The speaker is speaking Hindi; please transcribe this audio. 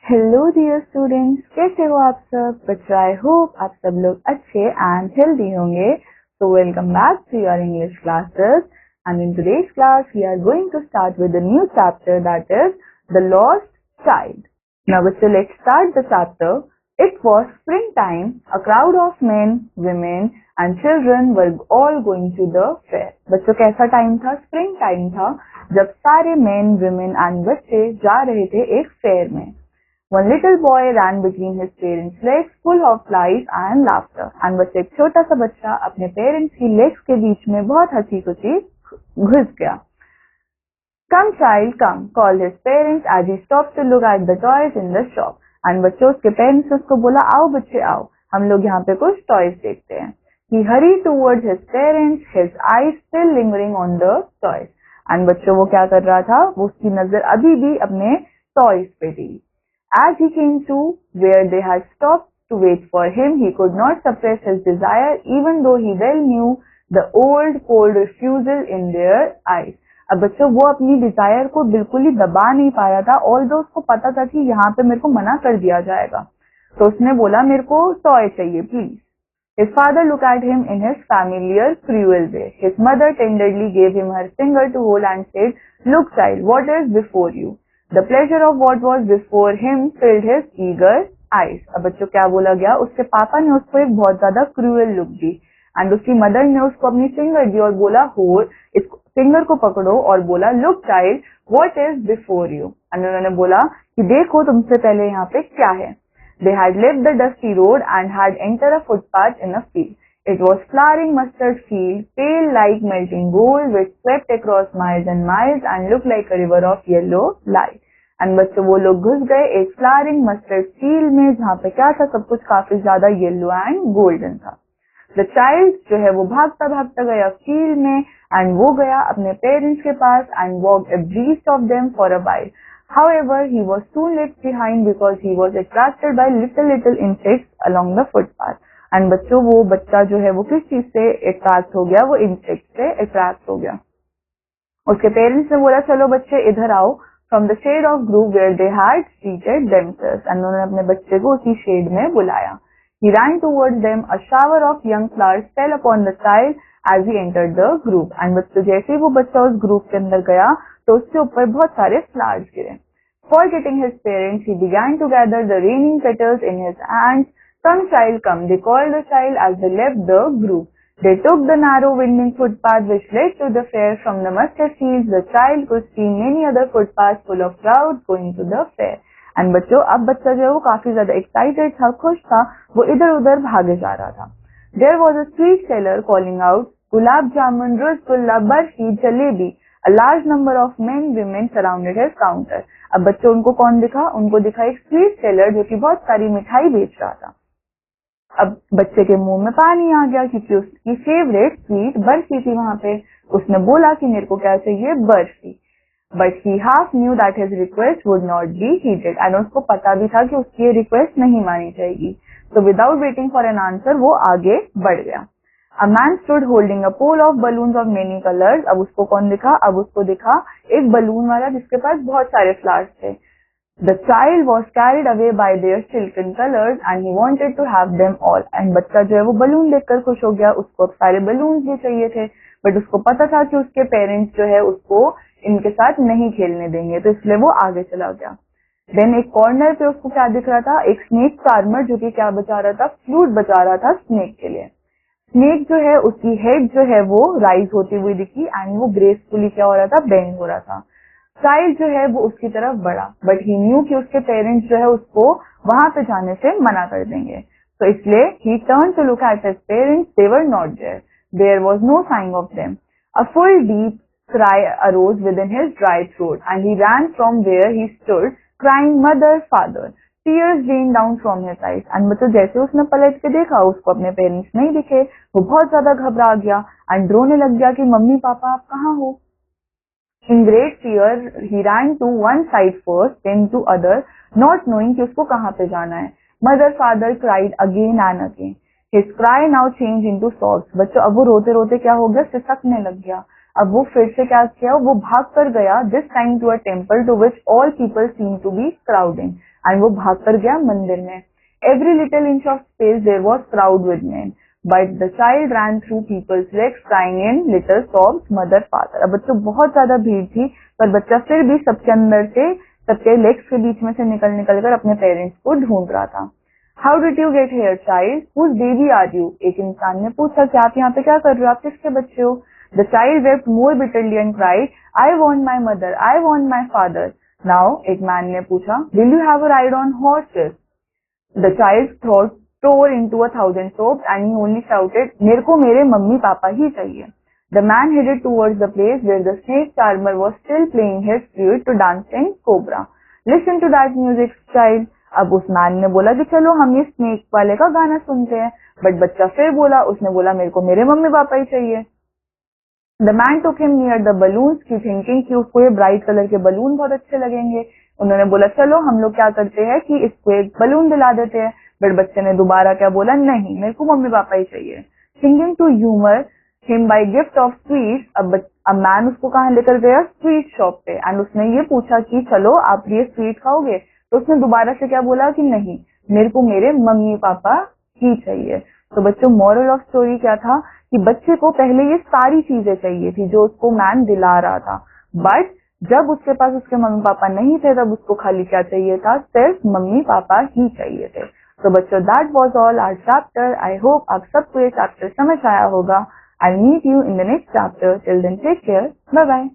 हेलो डियर स्टूडेंट्स, कैसे हो आप सब बच्चों। आई होप आप सब लोग अच्छे एंड हेल्दी होंगे। So welcome back to your English classes and in today's class we are going to start with a new chapter that is the lost child. Now बच्चों, let's start the chapter. It was springtime. A crowd of men, women and children were all going to the fair. बच्चों, कैसा टाइम था? स्प्रिंग टाइम था, जब सारे men, women and बच्चे जा रहे थे एक फेयर में। One little boy ran between his parents' legs, full of life and laughter. And बच्चे, एक छोटा सा बच्चा अपने पेरेंट्स की लेग्स के बीच में बहुत हंसी खुशी घुस गया। Come child, come, called his parents as he stopped to look at the toys in the shop. And बच्चों, उसके पेरेंट्स उसको बोला, आओ बच्चे आओ, हम लोग यहाँ पे कुछ टॉयज देखते हैं। He hurried towards his parents, his eyes still lingering on the toys. And बच्चों, वो क्या कर रहा था? वो उसकी नजर अभी भी अपने टॉयज पे थी। As he came to where they had stopped to wait for him, he could not suppress his desire, even though he well knew the old cold refusal in their eyes. अब बच्चों, वो अपनी डिजायर को बिल्कुल ही दबा नहीं पा रहा था, ऑल्दो उसको पता था कि यहाँ पे मेरे को मना कर दिया जाएगा। तो उसने बोला, मेरे को टॉय चाहिए please. His father looked at him in his familiar cruel way. His mother tenderly gave him her finger to hold and said, "Look child, what is before you?" The pleasure of what was before him filled his eager eyes. अब बच्चों, क्या बोला गया? उसके पापा ने उसको एक बहुत ज्यादा क्रूअल लुक दी एंड उसकी मदर ने उसको अपनी फिंगर दी और बोला, होल्ड, इस फिंगर को पकड़ो और बोला, look child, what is before you. And उन्होंने बोला कि देखो तुमसे पहले यहाँ पे क्या है। They had left the dusty road and had entered a footpath in a field. It was flowering mustard field, pale like melting gold, which swept across miles and miles and looked like a river of yellow light. And बच्चों, वो लोग घुस गए एक फ्लावरिंग मस्टर्ड फील्ड में, जहाँ पे क्या था? सब कुछ काफी ज्यादा येलो एंड गोल्डन था। द चाइल्ड जो है वो भागता भागता गया फील्ड में एंड वो गया अपने पेरेंट्स के पास and walked abreast of them for a while. However, he was soon left behind because he was attracted by little insects along the footpath. And बच्चों, वो बच्चा जो है वो किस चीज से अट्रैक्ट हो गया? वो इंसेक्ट से अट्रैक्ट हो गया। उसके पेरेंट्स ने बोला, चलो बच्चे इधर आओ, from the shade of grove where they had seated themselves. And उन्होंने अपने बच्चे को उसी शेड में बुलाया। He ran towards them. A shower of young flowers fell upon the child as he entered the group. And बच्चों, जैसे ही वो बच्चा उस ग्रुप के अंदर गया तो उसके ऊपर बहुत सारे फ्लावर्स गिरे। Forgetting his parents, he began to gather the raining petals in his hands. Come child, come, they called the child as they left the group. They took the narrow winding footpath which led to the fair. From the mustard fields, the child could see many other footpaths full of crowds going to the fair. And बच्चों, अब बच्चा जो है वो काफी ज्यादा एक्साइटेड था, खुश था, वो इधर उधर भागे जा रहा था। There was a sweet seller calling out, gulab jamun, rasgulla, barfi, jalebi. A large number of men women surrounded his counter. अब बच्चों, उनको कौन दिखा? उनको दिखा एक स्वीट सेलर जो कि बहुत सारी मिठाई बेच रहा था। अब बच्चे के मुंह में पानी आ गया क्योंकि उसकी फेवरेट स्वीट बर्फी थी वहां पे। उसने बोला कि मेरे को क्या चाहिए? Barfi. But he half knew that his request would not be heeded. And उसको पता भी था कि उसकी ये रिक्वेस्ट नहीं मानी जाएगी। So without waiting for an answer, वो आगे बढ़ गया। A man stood holding a pole of balloons of many colors. अब उसको कौन दिखा? अब उसको दिखा एक बलून वाला जिसके पास बहुत सारे फ्लावर्स थे। The child was carried away by their silken colors and he wanted to have them all. And बच्चा जो है वो बलून देखकर खुश हो गया, उसको सारे बलून भी चाहिए थे, बट उसको पता था कि उसके पेरेंट्स जो है उसको इनके साथ नहीं खेलने देंगे, तो इसलिए वो आगे चला गया। देन एक कॉर्नर पे उसको क्या दिख रहा था? एक स्नेक चार्मर जो कि क्या बजा रहा था? फ्लूट बजा रहा था स्नेक के लिए। स्नेक जो है उसकी हेड जो है वो राइज होती हुई दिखी एंड वो ग्रेसफुली क्या हो रहा था? बेंड हो रहा था। चाइल्ड जो है वो उसकी तरफ बढ़ा, बट ही न्यू कि उसके पेरेंट्स जो है उसको वहां पे जाने से मना कर देंगे, तो इसलिए ही turn to look at his parents, they were not there, there was no sign of them. A full deep cry arose within his dry throat and he ran from where he stood crying, mother, father. Tears rained down from his eyes. And मतलब जैसे उसने पलट के देखा उसको अपने पेरेंट्स नहीं दिखे, वो बहुत ज्यादा घबरा गया एंड रोने लग गया कि मम्मी पापा आप कहाँ हो। In great fear he ran to one side first then to other, not knowing कि उसको कहाँ पे जाना है। Mother, father cried again and again. His cry now changed into sobs. बच्चों, अब वो रोते रोते क्या हो गया? सिसकने लग गया। अब वो फिर से क्या किया? वो भाग कर गया, this time to a temple to which all people seem to be crowding. And वो भाग कर गया मंदिर में. Every little inch of space there was crowd with men, but the child ran through people's legs, crying in little sobs, mother, father. अब बच्चों बहुत ज्यादा भीड़ थी, पर बच्चा फिर भी सबके अंदर से, सबके लेग्स के बीच में से निकल कर अपने पेरेंट्स को ढूंढ रहा था. How did you get here, child? Whose baby are you? एक इंसान ने पूछा कि आप यहाँ पे क्या कर रहे हो, आप किसके बच्चे हो? The child wept more bitterly and cried, I want my mother, I want my father. Now एक man ने पूछा, will you have a ride on horses? The child's throat tore into 1,000 sobs and he only shouted, मेरे को मेरे मम्मी पापा ही चाहिए. The man headed towards the place where the snake charmer was still playing his flute to dancing cobra. Listen to that music, child. अब उस मैन ने बोला कि चलो हम ये स्नेक वाले का गाना सुनते हैं, बट बच्चा फिर बोला, उसने बोला मेरे को मेरे मम्मी पापा ही चाहिए. The man took him near the balloons, thinking कि उसको ये ब्राइट कलर के बलून बहुत अच्छे लगेंगे. उन्होंने बोला चलो हम लोग क्या करते हैं कि इसको एक बलून दिला देते हैं, बट बच्चे ने दोबारा क्या बोला, नहीं मेरे को मम्मी पापा ही चाहिए. Thinking to humor him by gift of sweets, अब मैन उसको कहाँ लेकर गया, स्वीट शॉप पे, एंड उसने ये पूछा कि चलो आप ये स्वीट खाओगे, तो उसने दोबारा से क्या बोला कि नहीं मेरे को मेरे मम्मी पापा ही चाहिए. तो बच्चों मॉरल ऑफ स्टोरी क्या था कि बच्चे को पहले ये सारी चीजें चाहिए थी जो उसको मैन दिला रहा था, बट जब उसके पास उसके मम्मी पापा नहीं थे तब उसको खाली क्या चाहिए था, सिर्फ मम्मी पापा ही चाहिए थे. तो बच्चों that was all our chapter. I hope आप सबको ये चैप्टर समझ आया होगा. I meet you in the next chapter. Till then take care. Bye bye.